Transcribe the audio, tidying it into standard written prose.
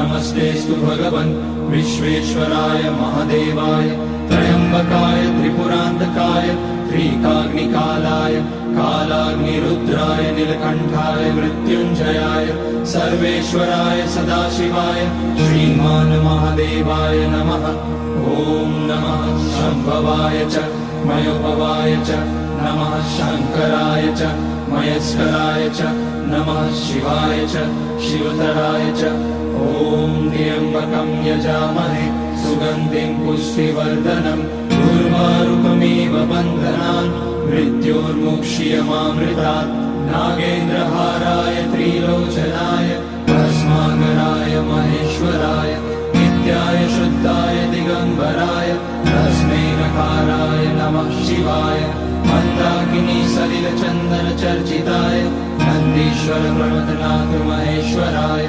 नमस्तेस्तु भगवन् विश्वेश्वराय महादेवाय त्र्यम्बकाय त्रिपुरान्तकाय त्रिकाग्निकालाय कालाग्निरुद्राय नीलकण्ठाय मृत्युञ्जयाय सर्वेश्वराय सदाशिवाय श्रीमान् महादेवाय नमः। ॐ नमः शम्भवाय च मयोपवाय च नमः शङ्कराय च मयस्कराय च नमः शिवाय च शिवतराय च। ॐ त्र्यम्बकं यजामहे सुगन्धिं पुष्टिवर्धनम् उर्वारुकमिव बन्धनान् मृत्योर्मुक्ष्यमामृतात्। नागेन्द्रहाराय त्रिलोचनाय भस्माकराय महेश्वराय नित्याय शुद्धाय दिगम्बराय तस्मै नकाराय नमः शिवाय। मन्दाकिनी सलिलचन्दन चर्चिताय नन्दीश्वर प्रणतनाथ महेश्वराय